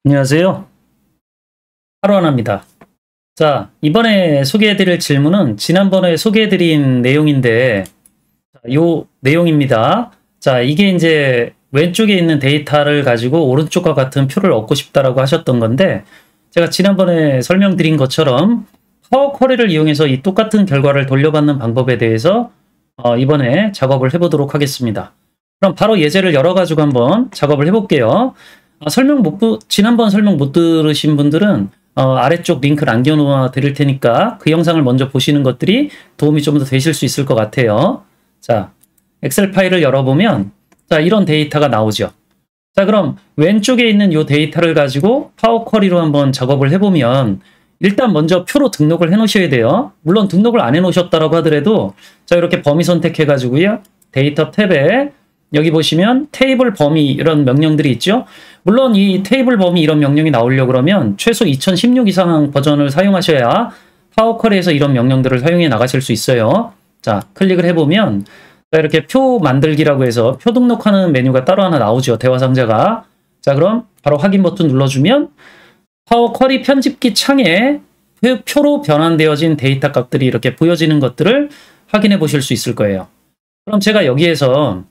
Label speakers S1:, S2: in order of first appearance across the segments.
S1: 안녕하세요. 하루하나입니다. 자, 이번에 소개해드릴 질문은 지난번에 소개해드린 내용인데, 요 내용입니다. 자, 이게 이제 왼쪽에 있는 데이터를 가지고 오른쪽과 같은 표를 얻고 싶다라고 하셨던 건데, 제가 지난번에 설명드린 것처럼 파워 쿼리를 이용해서 이 똑같은 결과를 돌려받는 방법에 대해서 이번에 작업을 해보도록 하겠습니다. 그럼 바로 예제를 열어가지고 한번 작업을 해볼게요. 지난번 설명 못 들으신 분들은 아래쪽 링크 남겨놓아 드릴 테니까 그 영상을 먼저 보시는 것들이 도움이 좀 더 되실 수 있을 것 같아요. 자, 엑셀 파일을 열어보면 자, 이런 데이터가 나오죠. 자, 그럼 왼쪽에 있는 이 데이터를 가지고 파워 쿼리로 한번 작업을 해보면 일단 먼저 표로 등록을 해 놓으셔야 돼요. 물론 등록을 안 해 놓으셨다고 하더라도 자, 이렇게 범위 선택해 가지고요. 데이터 탭에 여기 보시면 테이블 범위 이런 명령들이 있죠. 물론 이 테이블 범위 이런 명령이 나오려고 그러면 최소 2016 이상 버전을 사용하셔야 파워 쿼리에서 이런 명령들을 사용해 나가실 수 있어요. 자, 클릭을 해보면 이렇게 표 만들기라고 해서 표 등록하는 메뉴가 따로 하나 나오죠. 대화 상자가. 자, 그럼 바로 확인 버튼 눌러주면 파워 쿼리 편집기 창에 표로 변환되어진 데이터 값들이 이렇게 보여지는 것들을 확인해 보실 수 있을 거예요. 그럼 제가 여기에서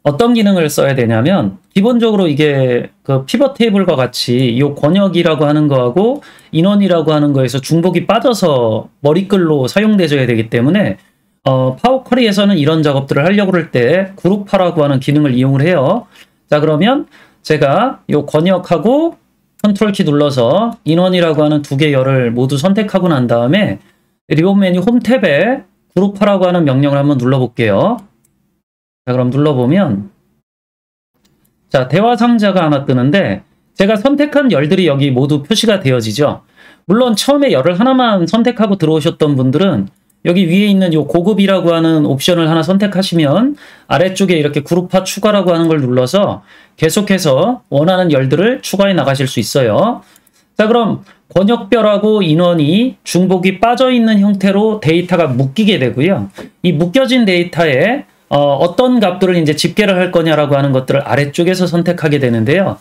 S1: 어떤 기능을 써야 되냐면 기본적으로 이게 그 피벗 테이블과 같이 이 권역이라고 하는 거하고 인원이라고 하는 거에서 중복이 빠져서 머리글로 사용되어야 되기 때문에 파워 쿼리에서는 이런 작업들을 하려고 할 때 그룹화라고 하는 기능을 이용을 해요. 자, 그러면 제가 이 권역하고 컨트롤 키 눌러서 인원이라고 하는 두 개 열을 모두 선택하고 난 다음에 리본 메뉴 홈 탭에 그룹화라고 하는 명령을 한번 눌러볼게요. 자, 그럼 눌러보면 자, 대화 상자가 하나 뜨는데 제가 선택한 열들이 여기 모두 표시가 되어지죠. 물론 처음에 열을 하나만 선택하고 들어오셨던 분들은 여기 위에 있는 요 고급이라고 하는 옵션을 하나 선택하시면 아래쪽에 이렇게 그룹화 추가라고 하는 걸 눌러서 계속해서 원하는 열들을 추가해 나가실 수 있어요. 자, 그럼 권역별하고 인원이 중복이 빠져 있는 형태로 데이터가 묶이게 되고요. 이 묶여진 데이터에 어떤 값들을 이제 집계를 할 거냐라고 하는 것들을 아래쪽에서 선택하게 되는데요.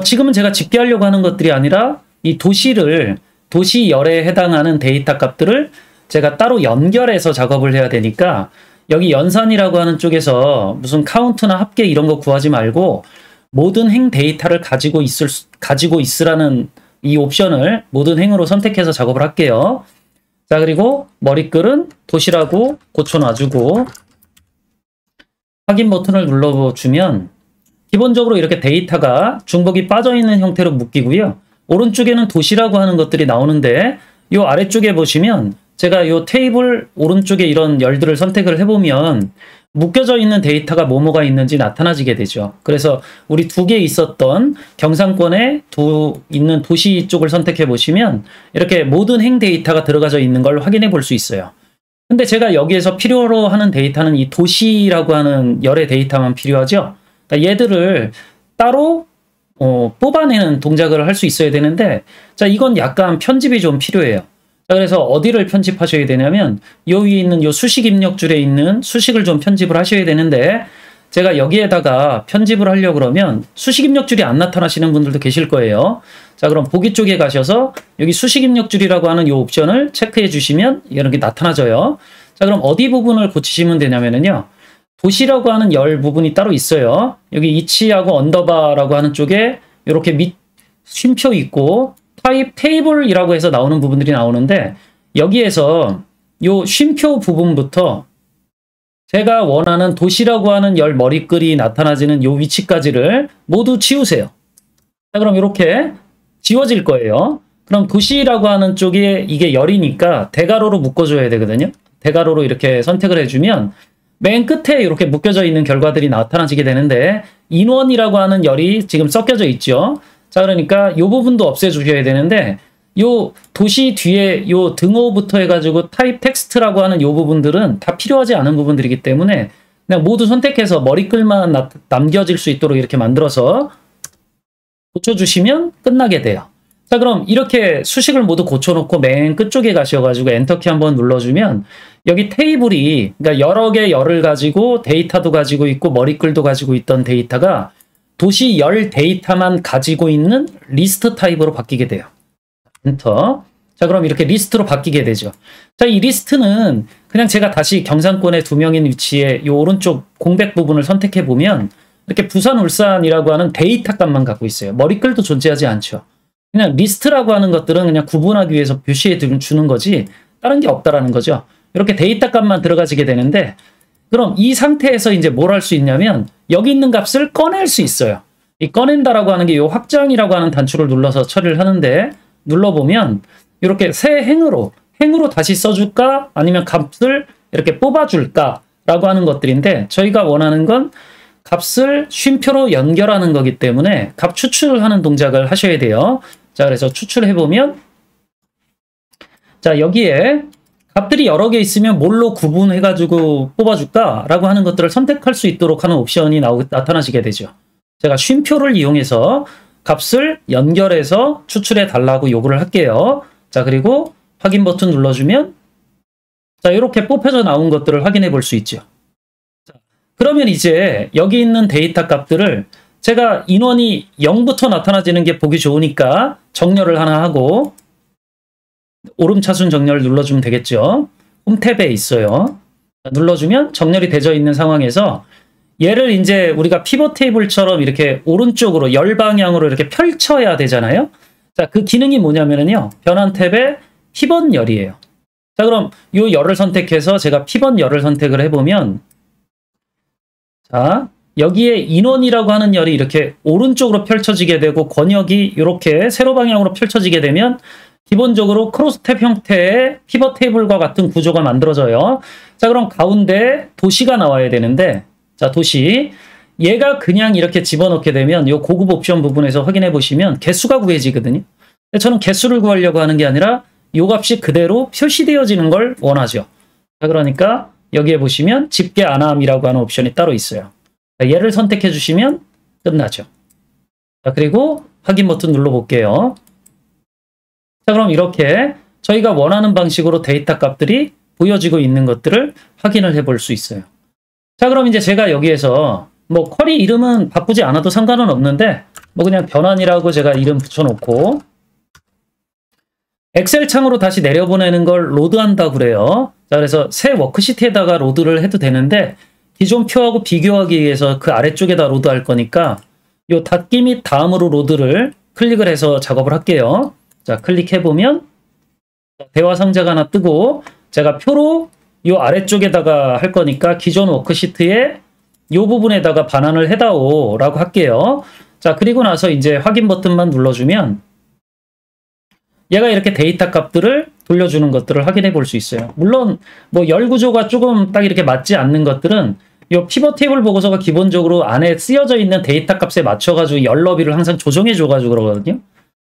S1: 지금은 제가 집계하려고 하는 것들이 아니라 이 도시열에 해당하는 데이터 값들을 제가 따로 연결해서 작업을 해야 되니까 여기 연산이라고 하는 쪽에서 무슨 카운트나 합계 이런 거 구하지 말고 모든 행 데이터를 가지고 있으라는 이 옵션을 모든 행으로 선택해서 작업을 할게요. 자, 그리고 머리글은 도시라고 고쳐놔주고 확인 버튼을 눌러주면 기본적으로 이렇게 데이터가 중복이 빠져있는 형태로 묶이고요. 오른쪽에는 도시라고 하는 것들이 나오는데 이 아래쪽에 보시면 제가 이 테이블 오른쪽에 이런 열들을 선택을 해보면 묶여져 있는 데이터가 뭐뭐가 있는지 나타나지게 되죠. 그래서 우리 두 개 있었던 경상권에 있는 도시 쪽을 선택해 보시면 이렇게 모든 행 데이터가 들어가져 있는 걸 확인해 볼 수 있어요. 근데 제가 여기에서 필요로 하는 데이터는 이 도시라고 하는 열의 데이터만 필요하죠. 그러니까 얘들을 따로 뽑아내는 동작을 할 수 있어야 되는데 자, 이건 약간 편집이 좀 필요해요. 자, 그래서 어디를 편집하셔야 되냐면 요 위에 있는 요 수식 입력줄에 있는 수식을 좀 편집을 하셔야 되는데 제가 여기에다가 편집을 하려고 그러면 수식 입력줄이 안 나타나시는 분들도 계실 거예요. 자, 그럼 보기 쪽에 가셔서 여기 수식 입력줄이라고 하는 이 옵션을 체크해 주시면 이렇게 나타나져요. 자, 그럼 어디 부분을 고치시면 되냐면요. 도시라고 하는 열 부분이 따로 있어요. 여기 이치하고 언더바라고 하는 쪽에 이렇게 쉼표 있고 타입 테이블이라고 해서 나오는 부분들이 나오는데 여기에서 요 쉼표 부분부터 제가 원하는 도시라고 하는 열 머리글이 나타나지는 요 위치까지를 모두 지우세요. 자, 그럼 이렇게 지워질 거예요. 그럼 도시라고 하는 쪽에 이게 열이니까 대괄호로 묶어줘야 되거든요. 대괄호로 이렇게 선택을 해주면 맨 끝에 이렇게 묶여져 있는 결과들이 나타나지게 되는데 인원이라고 하는 열이 지금 섞여져 있죠. 자, 그러니까 이 부분도 없애주셔야 되는데 요 도시 뒤에 요 등호부터 해가지고 타입 텍스트라고 하는 요 부분들은 다 필요하지 않은 부분들이기 때문에 그냥 모두 선택해서 머리글만 남겨질 수 있도록 이렇게 만들어서 고쳐주시면 끝나게 돼요. 자, 그럼 이렇게 수식을 모두 고쳐놓고 맨 끝쪽에 가셔가지고 엔터키 한번 눌러주면 여기 테이블이 그러니까 여러 개 열을 가지고 데이터도 가지고 있고 머리글도 가지고 있던 데이터가 도시 열 데이터만 가지고 있는 리스트 타입으로 바뀌게 돼요. 엔터. 자, 그럼 이렇게 리스트로 바뀌게 되죠. 자, 이 리스트는 그냥 제가 다시 경상권의 2명인 위치에 이 오른쪽 공백 부분을 선택해 보면 이렇게 부산, 울산이라고 하는 데이터 값만 갖고 있어요. 머리글도 존재하지 않죠. 그냥 리스트라고 하는 것들은 그냥 구분하기 위해서 표시해 주는 거지 다른 게 없다라는 거죠. 이렇게 데이터 값만 들어가지게 되는데 그럼 이 상태에서 이제 뭘 할 수 있냐면 여기 있는 값을 꺼낼 수 있어요. 이 꺼낸다라고 하는 게 이 확장이라고 하는 단추를 눌러서 처리를 하는데 눌러보면 이렇게 새 행으로 다시 써줄까 아니면 값을 이렇게 뽑아줄까 라고 하는 것들인데 저희가 원하는 건 값을 쉼표로 연결하는 거기 때문에 값 추출을 하는 동작을 하셔야 돼요. 자, 그래서 추출해보면 자, 여기에 값들이 여러 개 있으면 뭘로 구분해가지고 뽑아줄까 라고 하는 것들을 선택할 수 있도록 하는 옵션이 나타나시게 되죠. 제가 쉼표를 이용해서 값을 연결해서 추출해 달라고 요구를 할게요. 자, 그리고 확인 버튼 눌러주면 자, 이렇게 뽑혀서 나온 것들을 확인해 볼 수 있죠. 자, 그러면 이제 여기 있는 데이터 값들을 제가 인원이 0부터 나타나지는 게 보기 좋으니까 정렬을 하나 하고 오름차순 정렬 눌러주면 되겠죠. 홈 탭에 있어요. 눌러주면 정렬이 되어 있는 상황에서 얘를 이제 우리가 피벗 테이블처럼 이렇게 오른쪽으로 열 방향으로 이렇게 펼쳐야 되잖아요. 자, 그 기능이 뭐냐면요. 변환 탭에 피벗 열이에요. 자, 그럼 이 열을 선택해서 제가 피벗 열을 선택을 해보면 자, 여기에 인원이라고 하는 열이 이렇게 오른쪽으로 펼쳐지게 되고 권역이 이렇게 세로 방향으로 펼쳐지게 되면 기본적으로 크로스탭 형태의 피벗 테이블과 같은 구조가 만들어져요. 자, 그럼 가운데 도시가 나와야 되는데 자, 도시. 얘가 그냥 이렇게 집어넣게 되면 이 고급 옵션 부분에서 확인해 보시면 개수가 구해지거든요. 근데 저는 개수를 구하려고 하는 게 아니라 이 값이 그대로 표시되어지는 걸 원하죠. 자, 그러니까 여기에 보시면 집계 안함이라고 하는 옵션이 따로 있어요. 자, 얘를 선택해 주시면 끝나죠. 자, 그리고 확인 버튼 눌러볼게요. 자, 그럼 이렇게 저희가 원하는 방식으로 데이터 값들이 보여지고 있는 것들을 확인을 해볼 수 있어요. 자, 그럼 이제 제가 여기에서 뭐 쿼리 이름은 바꾸지 않아도 상관은 없는데 뭐 그냥 변환이라고 제가 이름 붙여놓고 엑셀 창으로 다시 내려보내는 걸 로드한다 그래요. 자, 그래서 새 워크시트에다가 로드를 해도 되는데 기존 표하고 비교하기 위해서 그 아래쪽에다 로드할 거니까 요 닫기 및 다음으로 로드를 클릭을 해서 작업을 할게요. 자, 클릭해보면 대화 상자가 하나 뜨고 제가 표로 이 아래쪽에다가 할 거니까 기존 워크시트에 이 부분에다가 반환을 해다오 라고 할게요. 자, 그리고 나서 이제 확인 버튼만 눌러주면 얘가 이렇게 데이터 값들을 돌려주는 것들을 확인해 볼 수 있어요. 물론 뭐 열 구조가 조금 딱 이렇게 맞지 않는 것들은 이 피벗 테이블 보고서가 기본적으로 안에 쓰여져 있는 데이터 값에 맞춰가지고 열 너비를 항상 조정해 줘가지고 그러거든요.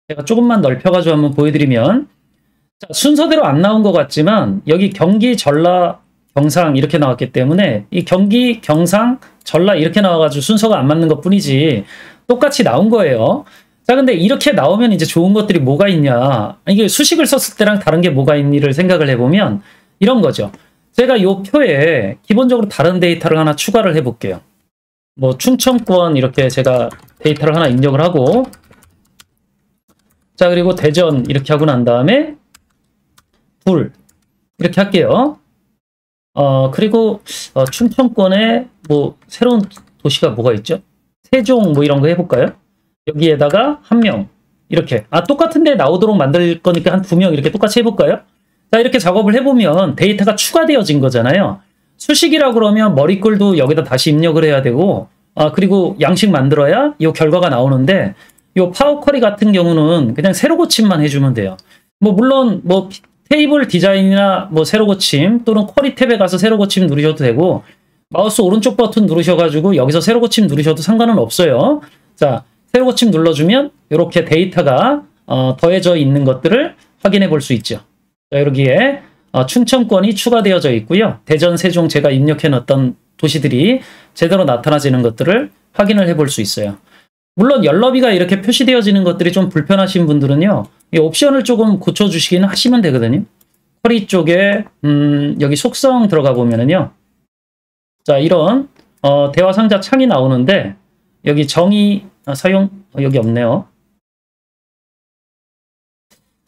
S1: 제가 조금만 넓혀가지고 한번 보여드리면 자, 순서대로 안 나온 것 같지만 여기 경기, 전라, 경상 이렇게 나왔기 때문에 이 경기, 경상, 전라 이렇게 나와가지고 순서가 안 맞는 것 뿐이지 똑같이 나온 거예요. 자, 근데 이렇게 나오면 이제 좋은 것들이 뭐가 있냐. 이게 수식을 썼을 때랑 다른 게 뭐가 있니를 생각을 해보면 이런 거죠. 제가 이 표에 기본적으로 다른 데이터를 하나 추가를 해볼게요. 뭐 충청권 이렇게 제가 데이터를 하나 입력을 하고 자, 그리고 대전 이렇게 하고 난 다음에 불 이렇게 할게요. 그리고 충청권에 뭐 새로운 도시가 뭐가 있죠? 세종 뭐 이런 거 해볼까요? 여기에다가 한 명 이렇게 똑같은데 나오도록 만들 거니까 한 2명 이렇게 똑같이 해볼까요? 자, 이렇게 작업을 해보면 데이터가 추가되어진 거잖아요. 수식이라고 그러면 머리글도 여기다 다시 입력을 해야 되고 그리고 양식 만들어야 이 결과가 나오는데 이 파워 쿼리 같은 경우는 그냥 세로 고침만 해주면 돼요. 뭐 물론 뭐 테이블 디자인이나 뭐 세로 고침 또는 쿼리 탭에 가서 세로 고침 누르셔도 되고 마우스 오른쪽 버튼 누르셔가지고 여기서 세로 고침 누르셔도 상관은 없어요. 자, 세로 고침 눌러주면 이렇게 데이터가 더해져 있는 것들을 확인해 볼 수 있죠. 자, 여기에 충청권이 추가되어져 있고요. 대전, 세종 제가 입력해 놓았던 도시들이 제대로 나타나지는 것들을 확인을 해볼 수 있어요. 물론 열너비가 이렇게 표시되어지는 것들이 좀 불편하신 분들은요. 이 옵션을 조금 고쳐주시기는 하시면 되거든요. 쿼리 쪽에 여기 속성 들어가 보면은요. 자, 이런 대화 상자 창이 나오는데 여기 정의 사용 여기 없네요.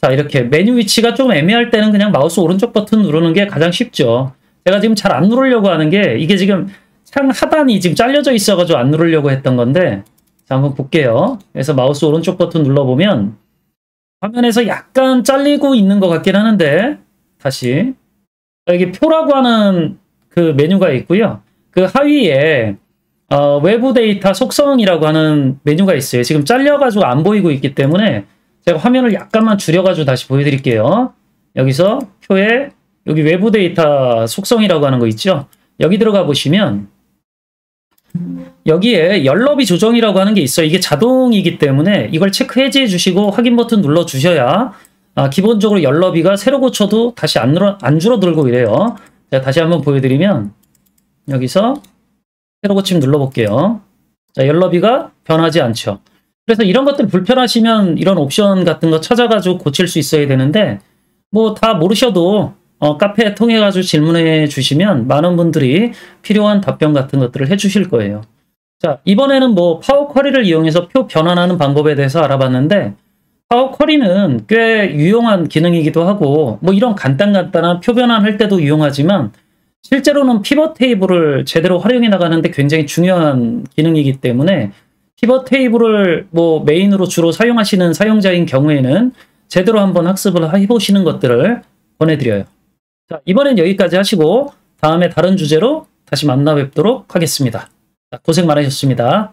S1: 자, 이렇게 메뉴 위치가 좀 애매할 때는 그냥 마우스 오른쪽 버튼 누르는 게 가장 쉽죠. 제가 지금 잘 안 누르려고 하는 게 이게 지금 창 하단이 지금 잘려져 있어가지고 안 누르려고 했던 건데, 자, 한번 볼게요. 그래서 마우스 오른쪽 버튼 눌러보면 화면에서 약간 잘리고 있는 것 같긴 하는데, 다시 여기 표라고 하는 그 메뉴가 있고요. 그 하위에 외부 데이터 속성이라고 하는 메뉴가 있어요. 지금 잘려가지고 안 보이고 있기 때문에 제가 화면을 약간만 줄여가지고 다시 보여드릴게요. 여기서 표에 여기 외부 데이터 속성이라고 하는 거 있죠. 여기 들어가 보시면 여기에 열너비 조정이라고 하는 게 있어요. 이게 자동이기 때문에 이걸 체크 해제해 주시고 확인 버튼 눌러 주셔야 기본적으로 열너비가 새로 고쳐도 다시 안 줄어들고 이래요. 제가 다시 한번 보여드리면 여기서 새로 고침 눌러볼게요. 자, 열너비가 변하지 않죠. 그래서 이런 것들 불편하시면 이런 옵션 같은 거 찾아가지고 고칠 수 있어야 되는데, 뭐 다 모르셔도 카페에 통해가지고 질문해 주시면 많은 분들이 필요한 답변 같은 것들을 해 주실 거예요. 자, 이번에는 뭐 파워 쿼리를 이용해서 표 변환하는 방법에 대해서 알아봤는데, 파워 쿼리는 꽤 유용한 기능이기도 하고, 뭐 이런 간단한 표 변환할 때도 유용하지만, 실제로는 피벗 테이블을 제대로 활용해 나가는데 굉장히 중요한 기능이기 때문에, 피벗 테이블을 뭐 메인으로 주로 사용하시는 사용자인 경우에는 제대로 한번 학습을 해보시는 것들을 권해드려요. 자, 이번엔 여기까지 하시고 다음에 다른 주제로 다시 만나 뵙도록 하겠습니다. 자, 고생 많으셨습니다.